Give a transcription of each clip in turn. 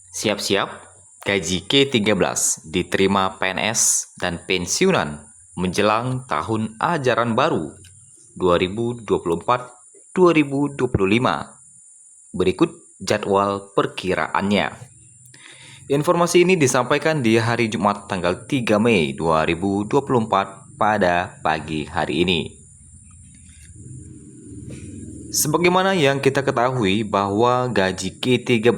Siap-siap, gaji K13 diterima PNS dan pensiunan menjelang tahun ajaran baru 2024-2025. Berikut jadwal perkiraannya. Informasi ini disampaikan di hari Jumat tanggal 3 Mei 2024 pada pagi hari ini. Sebagaimana yang kita ketahui bahwa gaji K13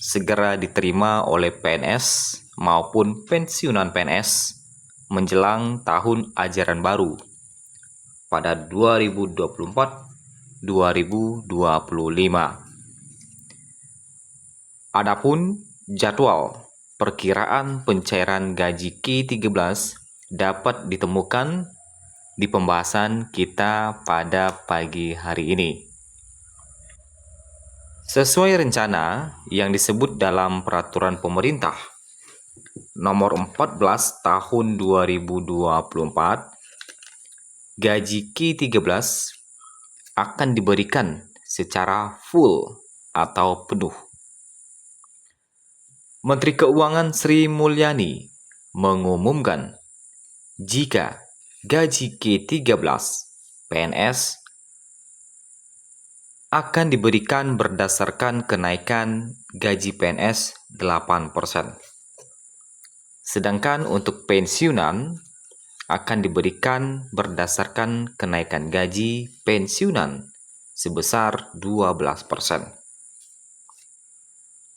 segera diterima oleh PNS maupun pensiunan PNS menjelang tahun ajaran baru pada 2024-2025. Adapun jadwal perkiraan pencairan gaji K13 dapat ditemukan di pembahasan kita pada pagi hari ini. Sesuai rencana yang disebut dalam peraturan pemerintah nomor 14 tahun 2024, gaji K13 akan diberikan secara full atau penuh. Menteri Keuangan Sri Mulyani mengumumkan jika gaji K13 PNS akan diberikan berdasarkan kenaikan gaji PNS 8%. Sedangkan untuk pensiunan akan diberikan berdasarkan kenaikan gaji pensiunan sebesar 12%.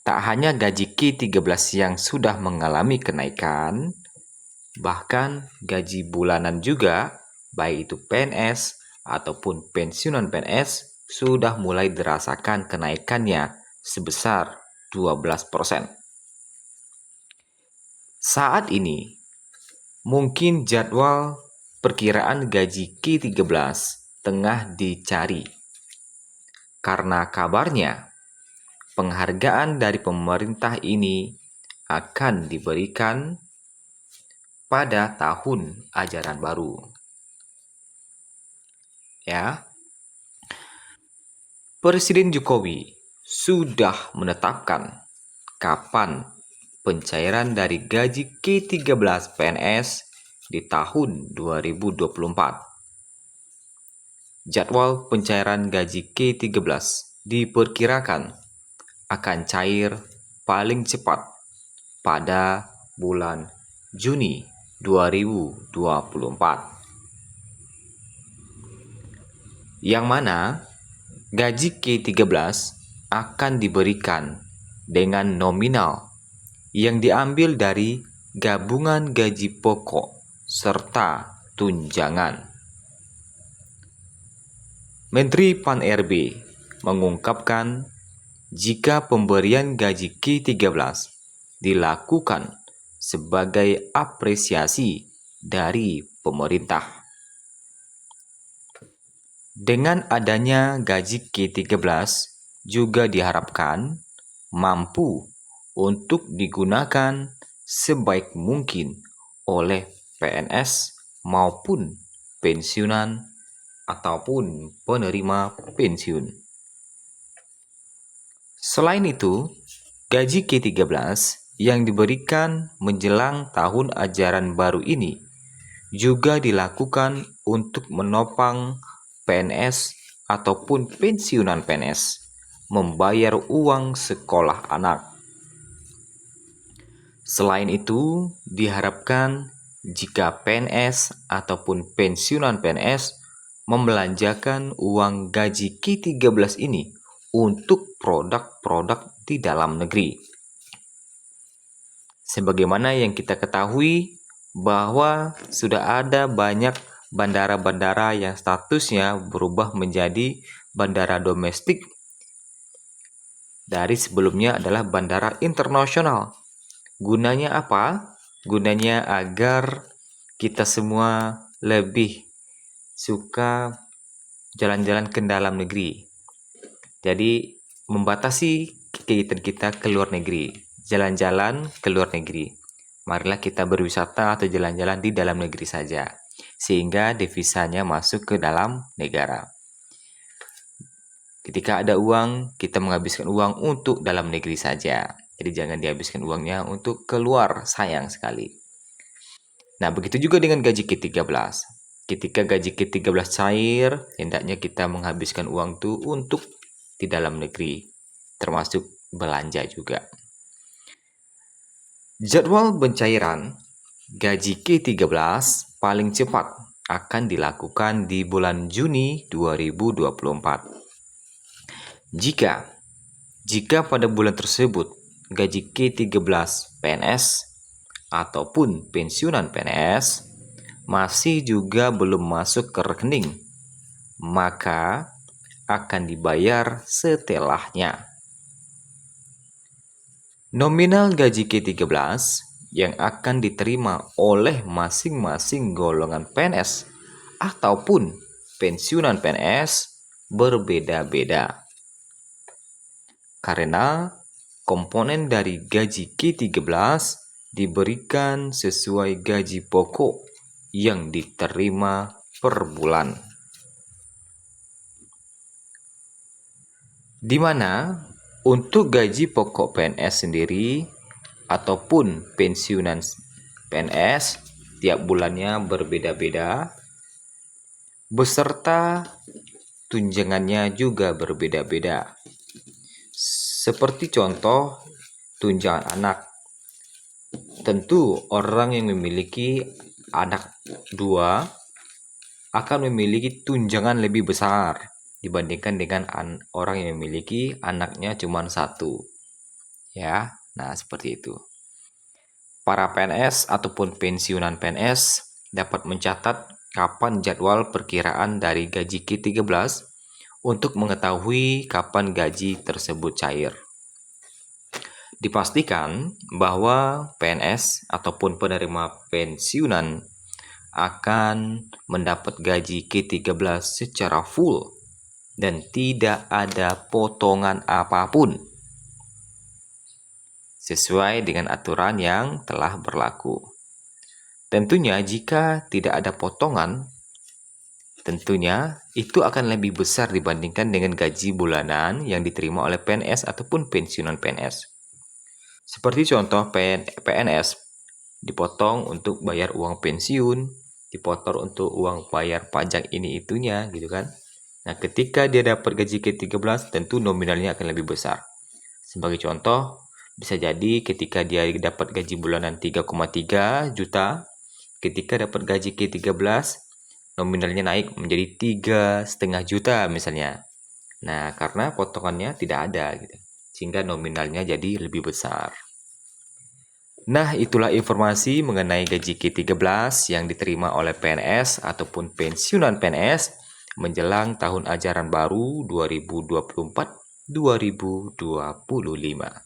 Tak hanya gaji K13 yang sudah mengalami kenaikan, bahkan gaji bulanan juga, baik itu PNS ataupun pensiunan PNS, sudah mulai dirasakan kenaikannya sebesar 12%. Saat ini, mungkin jadwal perkiraan gaji K13 tengah dicari. Karena kabarnya, penghargaan dari pemerintah ini akan diberikan pada tahun ajaran baru. Ya. Presiden Jokowi sudah menetapkan kapan pencairan dari gaji K13 PNS di tahun 2024. Jadwal pencairan gaji K13 diperkirakan akan cair paling cepat pada bulan Juni 2024. Yang mana gaji K13 akan diberikan dengan nominal yang diambil dari gabungan gaji pokok serta tunjangan. Menteri Pan-RB mengungkapkan jika pemberian gaji K13 dilakukan sebagai apresiasi dari pemerintah. Dengan adanya gaji K13 juga diharapkan mampu untuk digunakan sebaik mungkin oleh PNS maupun pensiunan ataupun penerima pensiun. Selain itu, gaji K13 yang diberikan menjelang tahun ajaran baru ini juga dilakukan untuk menopang PNS ataupun pensiunan PNS membayar uang sekolah anak. Selain itu, diharapkan jika PNS ataupun pensiunan PNS membelanjakan uang gaji K13 ini untuk produk-produk di dalam negeri. Sebagaimana yang kita ketahui bahwa sudah ada banyak bandara-bandara yang statusnya berubah menjadi bandara domestik dari sebelumnya adalah bandara internasional. Gunanya apa? Gunanya agar kita semua lebih suka jalan-jalan ke dalam negeri. Jadi membatasi kegiatan kita ke luar negeri, jalan-jalan ke luar negeri. Marilah kita berwisata atau jalan-jalan di dalam negeri saja, sehingga devisanya masuk ke dalam negara. Ketika ada uang, kita menghabiskan uang untuk dalam negeri saja. Jadi jangan dihabiskan uangnya untuk keluar, sayang sekali. Nah, begitu juga dengan gaji ke-13. Ketika gaji ke-13 cair, hendaknya kita menghabiskan uang itu untuk di dalam negeri, termasuk belanja juga. Jadwal pencairan gaji ke-13 paling cepat akan dilakukan di bulan Juni 2024. Jika pada bulan tersebut gaji ke-13 PNS ataupun pensiunan PNS masih juga belum masuk ke rekening, maka akan dibayar setelahnya. Nominal gaji ke-13 yang akan diterima oleh masing-masing golongan PNS ataupun pensiunan PNS berbeda-beda. Karena komponen dari gaji ke-13 diberikan sesuai gaji pokok yang diterima per bulan. Di mana untuk gaji pokok PNS sendiri ataupun pensiunan PNS tiap bulannya berbeda-beda, beserta tunjangannya juga berbeda-beda. Seperti contoh tunjangan anak. Tentu orang yang memiliki anak 2 akan memiliki tunjangan lebih besar dibandingkan dengan orang yang memiliki anaknya cuma 1. Ya, nah seperti itu. Para PNS ataupun pensiunan PNS dapat mencatat kapan jadwal perkiraan dari gaji ke-13 untuk mengetahui kapan gaji tersebut cair. Dipastikan bahwa PNS ataupun penerima pensiunan akan mendapat gaji ke-13 secara full dan tidak ada potongan apapun sesuai dengan aturan yang telah berlaku. Tentunya jika tidak ada potongan, tentunya itu akan lebih besar dibandingkan dengan gaji bulanan yang diterima oleh PNS ataupun pensiunan PNS. Seperti contoh PNS dipotong untuk bayar uang pensiun, dipotong untuk uang bayar pajak ini itunya gitu kan. Nah, ketika dia dapat gaji ke-13 tentu nominalnya akan lebih besar. Sebagai contoh, bisa jadi ketika dia dapat gaji bulanan 3,3 juta, ketika dapat gaji ke-13 nominalnya naik menjadi 3,5 juta misalnya. Nah, karena potongannya tidak ada gitu, sehingga nominalnya jadi lebih besar. Nah, itulah informasi mengenai gaji ke-13 yang diterima oleh PNS ataupun pensiunan PNS menjelang tahun ajaran baru 2024-2025.